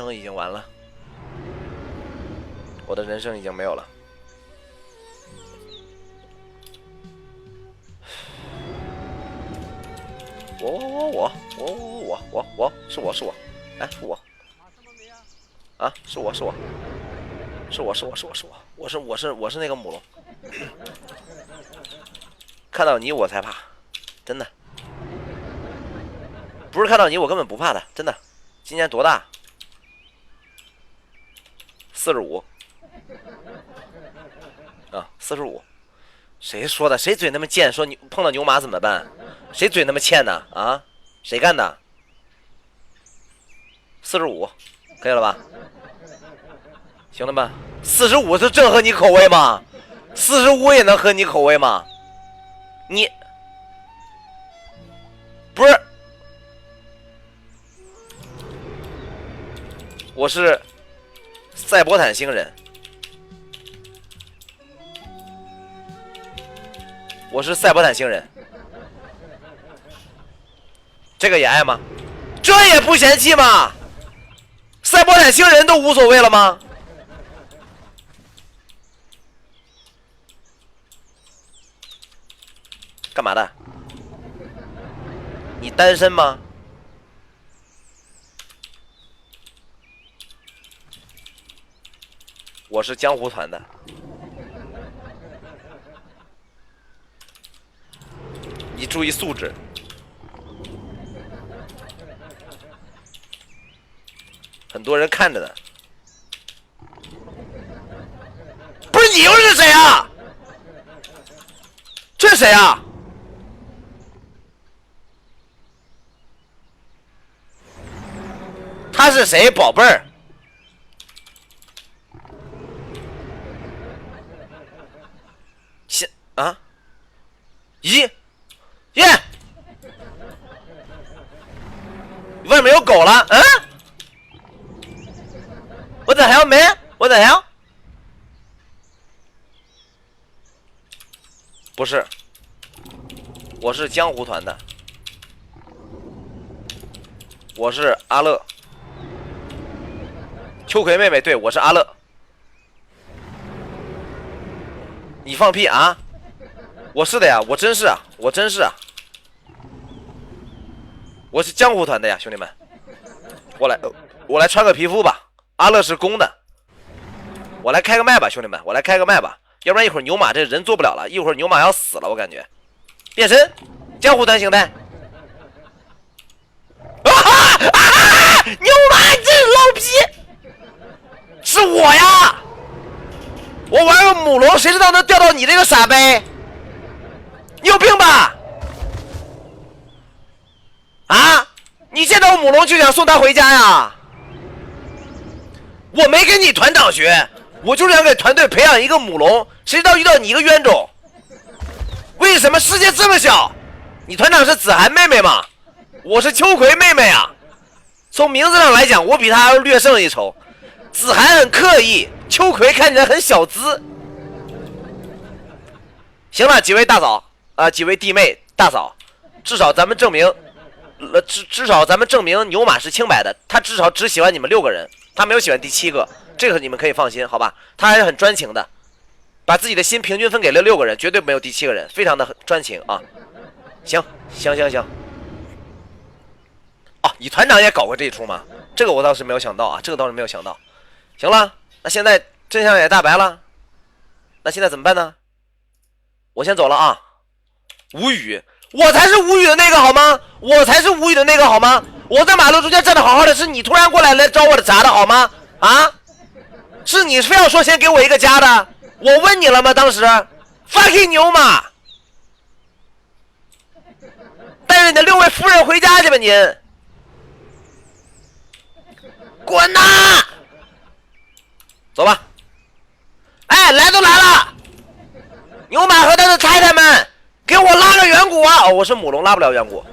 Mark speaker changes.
Speaker 1: 生已经完了，我的人生已经没有了。我，是我，哎，是我，啊，是我，我是那个母龙，看到你我才怕，真的，不是看到你我根本不怕的，真的。今年多大？45啊，45。谁说的？谁嘴那么贱？说你碰到牛马怎么办？谁嘴那么欠呢？啊，谁干的？45，可以了吧？行了吧？45是正合你口味吗？45也能合你口味吗？你不是？我是赛博坦星人，我是赛博坦星人，这个也爱吗？这也不嫌弃吗？赛博坦星人都无所谓了吗？干嘛的？你单身吗？我是江湖团的，你注意素质。很多人看着呢。不是你又是谁啊？这是谁啊？他是谁，宝贝儿？啊？咦？耶！外面有狗了？嗯？What the hell, man? What the hell? 不是，我是江湖团的，我是阿乐，秋葵妹妹，对，我是阿乐。你放屁啊！我是的呀，我真是啊，我真是啊，我是江湖团的呀，兄弟们，我来穿个皮肤吧。阿乐是公的，我来开个麦吧，兄弟们，我来开个麦吧，要不然一会儿牛马这人做不了了，一会儿牛马要死了，我感觉。变身，江湖团形态。牛马真老皮，是我呀！我玩个母龙，谁知道能钓到你这个傻呗？你有病吧？啊！你见到母龙就想送他回家呀？我没跟你团长学，我就是想给团队培养一个母龙，谁知道遇到你一个冤种？为什么世界这么小？你团长是子涵妹妹吗？我是秋葵妹妹啊。从名字上来讲，我比她略胜一筹。子涵很刻意，秋葵看起来很小资。行了，几位大嫂啊，几位弟妹大嫂，至少咱们证明，至少咱们证明牛马是清白的。他至少只喜欢你们6个人，他没有喜欢第7个，这个你们可以放心，好吧？他还是很专情的，把自己的心平均分给了6个人，绝对没有第7个人，非常的专情啊。行。哦，你团长也搞过这一出吗？这个我倒是没有想到啊，这个倒是没有想到。行了，那现在真相也大白了，那现在怎么办呢？我先走了啊。无语，我才是无语的那个好吗？我才是无语的那个好吗？我在马路中间站得好好的，是你突然过来招我的茬的好吗？啊？是你非要说先给我一个家的？我问你了吗？当时 fucking 牛马，带着你的6位夫人回家去吧您。滚呐！走吧。哎，来都来了，牛马和他的太太们，给我拉个远古啊！哦，我是母龙，拉不了远古。